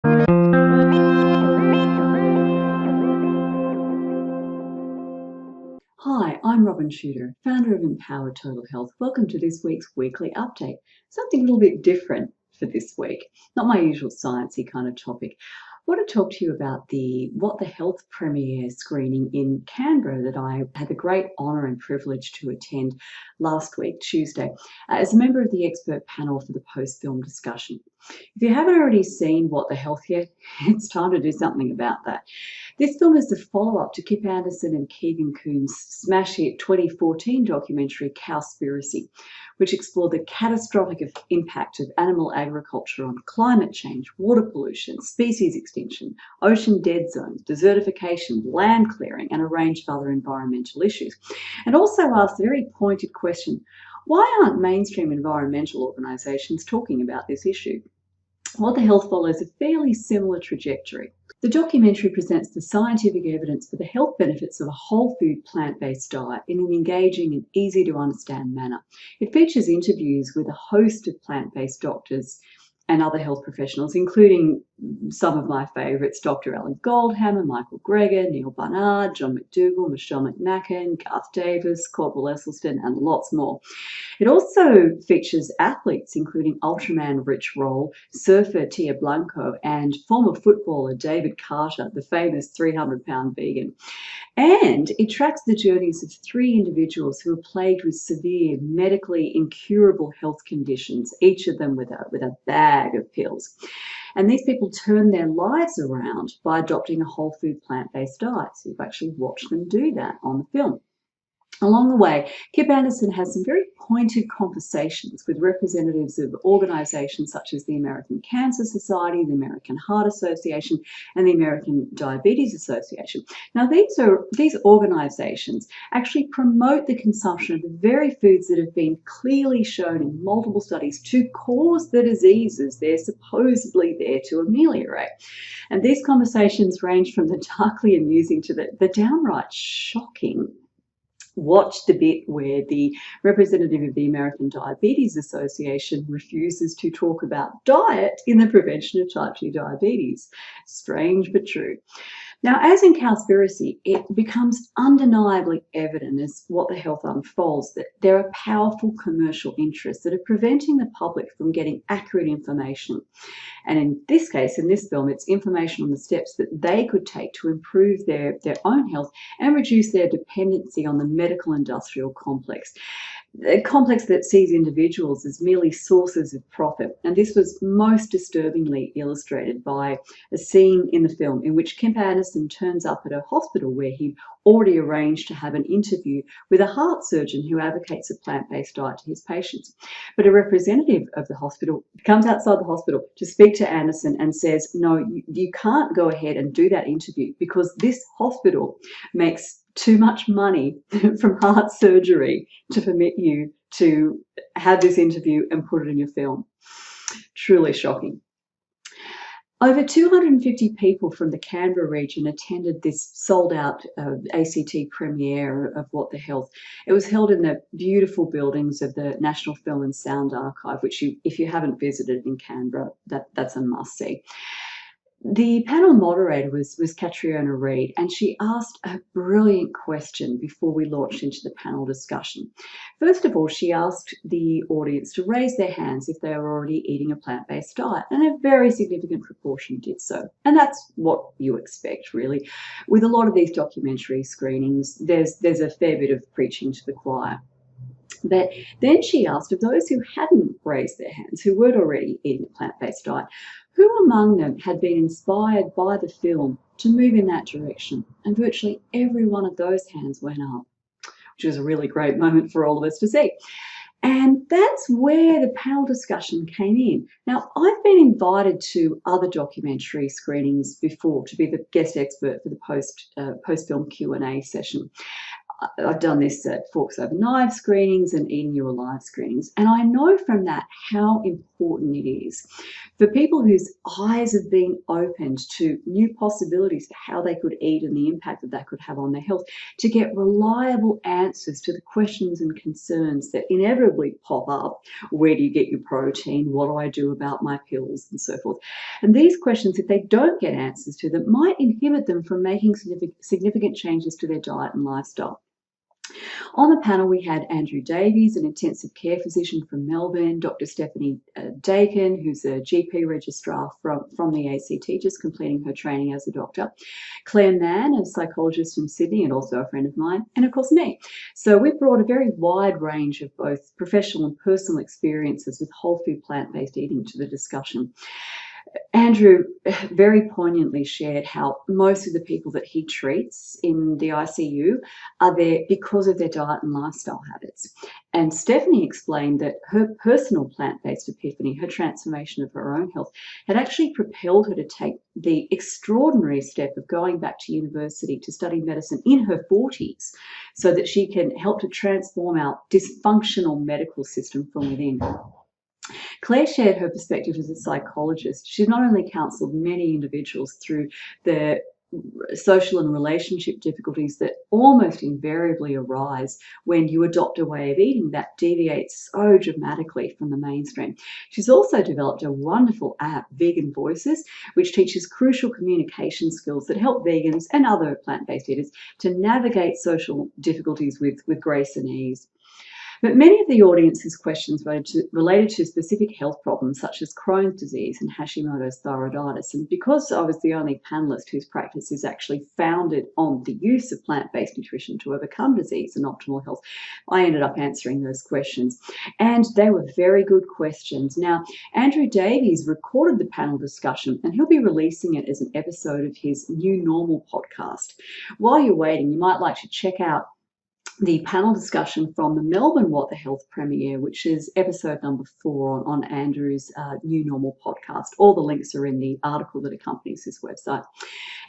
Hi, I'm Robin Shooter, founder of Empowered Total Health. Welcome to this week's weekly update. Something a little bit different for this week, not my usual sciencey kind of topic. I want to talk to you about the What the Health premiere screening in Canberra that I had the great honour and privilege to attend last week, Tuesday, as a member of the expert panel for the post-film discussion. If you haven't already seen What the Health yet, it's time to do something about that. This film is the follow-up to Kip Anderson and Keegan Coon's smash hit 2014 documentary Cowspiracy, which explored the catastrophic impact of animal agriculture on climate change, water pollution, species extinction, ocean dead zones, desertification, land clearing, and a range of other environmental issues. And also asked the very pointed question, why aren't mainstream environmental organisations talking about this issue? What the Health follows a fairly similar trajectory. The documentary presents the scientific evidence for the health benefits of a whole food plant-based diet in an engaging and easy to understand manner. It features interviews with a host of plant-based doctors and other health professionals, including some of my favourites, Dr. Alan Goldhammer, Michael Greger, Neil Barnard, John McDougall, Michelle McMacken, Garth Davis, Cordwell Esselstyn, and lots more. It also features athletes, including Ultraman Rich Roll, surfer Tia Blanco, and former footballer David Carter, the famous 300-pound vegan. And it tracks the journeys of 3 individuals who are plagued with severe, medically incurable health conditions, each of them with a bag of pills. And these people turn their lives around by adopting a whole food plant-based diet. So you've actually watched them do that on the film. Along the way, Kip Anderson has some very pointed conversations with representatives of organisations such as the American Cancer Society, the American Heart Association, and the American Diabetes Association. Now, these organisations actually promote the consumption of the very foods that have been clearly shown in multiple studies to cause the diseases they're supposedly there to ameliorate. And these conversations range from the darkly amusing to the downright shocking. Watch the bit where the representative of the American Diabetes Association refuses to talk about diet in the prevention of type 2 diabetes. Strange but true. Now, as in Cowspiracy, it becomes undeniably evident as What the Health unfolds that there are powerful commercial interests that are preventing the public from getting accurate information. And in this case, in this film, it's information on the steps that they could take to improve their own health and reduce their dependency on the medical industrial complex. A complex that sees individuals as merely sources of profit. And this was most disturbingly illustrated by a scene in the film in which Kip Anderson turns up at a hospital where he'd already arranged to have an interview with a heart surgeon who advocates a plant-based diet to his patients. But a representative of the hospital comes outside the hospital to speak to Anderson and says, no, you can't go ahead and do that interview because this hospital makes too much money from heart surgery to permit you to have this interview and put it in your film. Truly shocking. Over 250 people from the Canberra region attended this sold-out ACT premiere of What the Health. It was held in the beautiful buildings of the National Film and Sound Archive, which if you haven't visited in Canberra, that's a must-see. The panel moderator was Catriona Reid, and she asked a brilliant question before we launched into the panel discussion. First of all, she asked the audience to raise their hands if they were already eating a plant-based diet, and a very significant proportion did so. And that's what you expect, really. With a lot of these documentary screenings, there's a fair bit of preaching to the choir. But then she asked of those who hadn't raised their hands, who weren't already eating a plant-based diet, who among them had been inspired by the film to move in that direction? And virtually every one of those hands went up, which was a really great moment for all of us to see. And that's where the panel discussion came in. Now, I've been invited to other documentary screenings before to be the guest expert for the post-film Q&A session. I've done this at Forks Over Knives screenings and Eating You Alive screenings, and I know from that how important it is for people whose eyes have been opened to new possibilities for how they could eat and the impact that that could have on their health, to get reliable answers to the questions and concerns that inevitably pop up. Where do you get your protein? What do I do about my pills? And so forth. And these questions, if they don't get answers to them, might inhibit them from making significant changes to their diet and lifestyle. On the panel, we had Andrew Davies, an intensive care physician from Melbourne, Dr. Stephanie Dakin, who's a GP registrar from the ACT, just completing her training as a doctor, Claire Mann, a psychologist from Sydney and also a friend of mine, and of course me. So we brought a very wide range of both professional and personal experiences with whole food plant-based eating to the discussion. Andrew very poignantly shared how most of the people that he treats in the ICU are there because of their diet and lifestyle habits. And Stephanie explained that her personal plant-based epiphany, her transformation of her own health, had actually propelled her to take the extraordinary step of going back to university to study medicine in her 40s so that she can help to transform our dysfunctional medical system from within. Claire shared her perspective as a psychologist. She's not only counselled many individuals through the social and relationship difficulties that almost invariably arise when you adopt a way of eating that deviates so dramatically from the mainstream. She's also developed a wonderful app, Vegan Voices, which teaches crucial communication skills that help vegans and other plant-based eaters to navigate social difficulties with grace and ease. But many of the audience's questions related to specific health problems such as Crohn's disease and Hashimoto's thyroiditis. And because I was the only panellist whose practice is actually founded on the use of plant-based nutrition to overcome disease and optimal health, I ended up answering those questions. And they were very good questions. Now, Andrew Davies recorded the panel discussion and he'll be releasing it as an episode of his New Normal podcast. While you're waiting, you might like to check out the panel discussion from the Melbourne What the Health premiere, which is episode number 4 on Andrew's New Normal podcast. All the links are in the article that accompanies this website.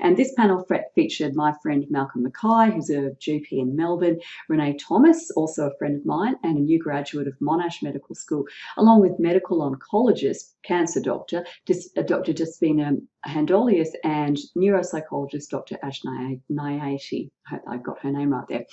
And this panel featured my friend Malcolm Mackay, who's a GP in Melbourne, Renee Thomas, also a friend of mine, and a new graduate of Monash Medical School, along with medical oncologist, cancer doctor, Dr. Despina Handolius, and neuropsychologist, Dr. Ash Nayati. I hope I got her name right there.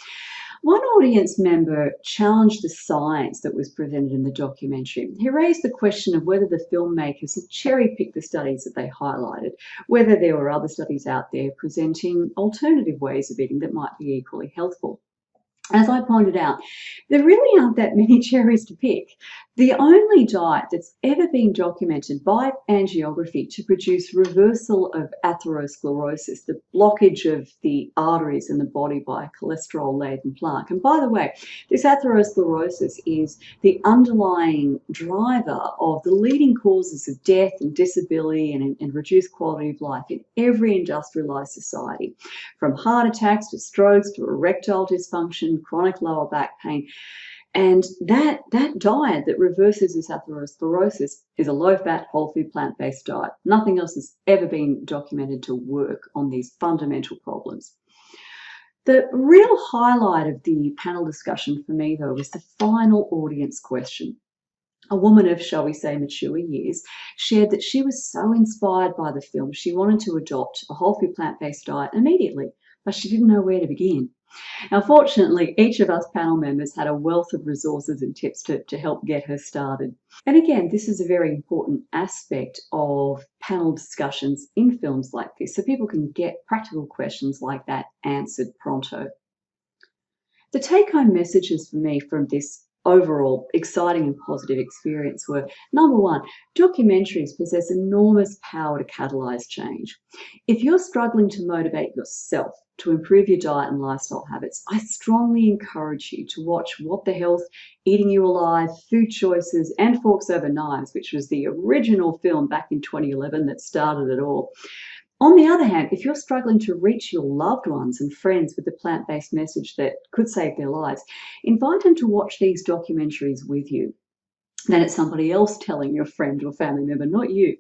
One audience member challenged the science that was presented in the documentary. He raised the question of whether the filmmakers had cherry-picked the studies that they highlighted, whether there were other studies out there presenting alternative ways of eating that might be equally healthful. As I pointed out, there really aren't that many cherries to pick. The only diet that's ever been documented by angiography to produce reversal of atherosclerosis, the blockage of the arteries in the body by cholesterol-laden plaque. And by the way, this atherosclerosis is the underlying driver of the leading causes of death and disability and reduced quality of life in every industrialized society, from heart attacks to strokes to erectile dysfunction, chronic lower back pain. And that diet that reverses this atherosclerosis is a low-fat, whole food, plant-based diet. Nothing else has ever been documented to work on these fundamental problems. The real highlight of the panel discussion for me, though, was the final audience question. A woman of, shall we say, mature years shared that she was so inspired by the film, she wanted to adopt a whole food, plant-based diet immediately, but she didn't know where to begin. Now, fortunately, each of us panel members had a wealth of resources and tips to help get her started. And again, this is a very important aspect of panel discussions in films like this, so people can get practical questions like that answered pronto. The take-home messages for me from this overall exciting and positive experience were, number one, documentaries possess enormous power to catalyse change. If you're struggling to motivate yourself to improve your diet and lifestyle habits, I strongly encourage you to watch What the Health, Eating You Alive, Food Choices, and Forks Over Knives, which was the original film back in 2011 that started it all. On the other hand, if you're struggling to reach your loved ones and friends with a plant-based message that could save their lives, invite them to watch these documentaries with you. Then it's somebody else telling your friend or family member, not you.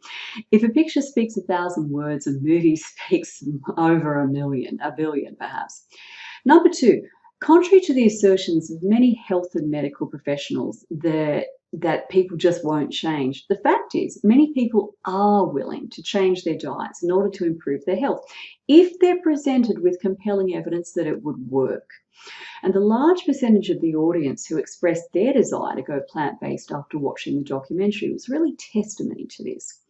If a picture speaks 1,000 words, a movie speaks over a billion perhaps. Number two, Contrary to the assertions of many health and medical professionals that people just won't change, the fact is many people are willing to change their diets in order to improve their health if they're presented with compelling evidence that it would work. And the large percentage of the audience who expressed their desire to go plant-based after watching the documentary was really testimony to this.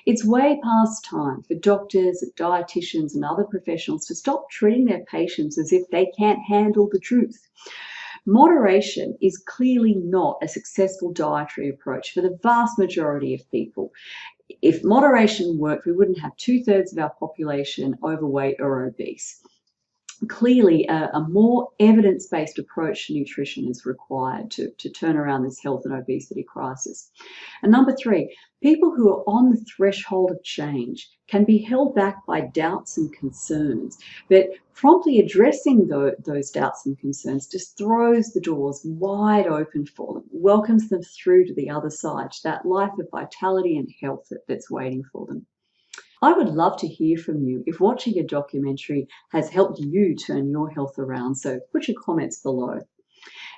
It's way past time for doctors, dietitians, and other professionals to stop treating their patients as if they can't handle the truth. Moderation is clearly not a successful dietary approach for the vast majority of people. If moderation worked, we wouldn't have 2/3 of our population overweight or obese. Clearly, a more evidence-based approach to nutrition is required to turn around this health and obesity crisis. And number three, people who are on the threshold of change can be held back by doubts and concerns, but promptly addressing those doubts and concerns just throws the doors wide open for them, welcomes them through to the other side, to that life of vitality and health that's waiting for them. I would love to hear from you if watching a documentary has helped you turn your health around, so put your comments below.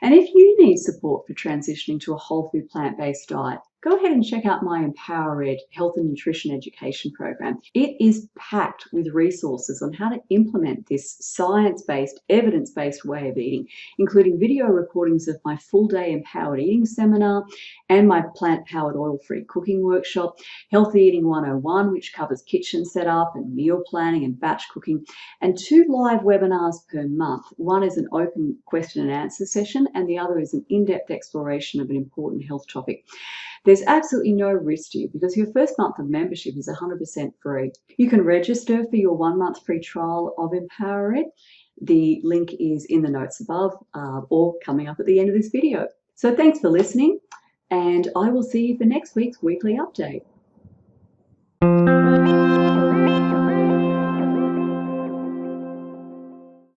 And if you need support for transitioning to a whole food plant-based diet, go ahead and check out my EmpowerEd health and nutrition education program. It is packed with resources on how to implement this science-based, evidence-based way of eating, including video recordings of my full-day empowered eating seminar and my plant-powered oil-free cooking workshop, Healthy Eating 101, which covers kitchen setup and meal planning and batch cooking, and 2 live webinars per month. One is an open question and answer session, and the other is an in-depth exploration of an important health topic. There's absolutely no risk to you because your first month of membership is 100% free. You can register for your 1-month free trial of EmpowerEd. The link is in the notes above or coming up at the end of this video. So thanks for listening, and I will see you for next week's weekly update.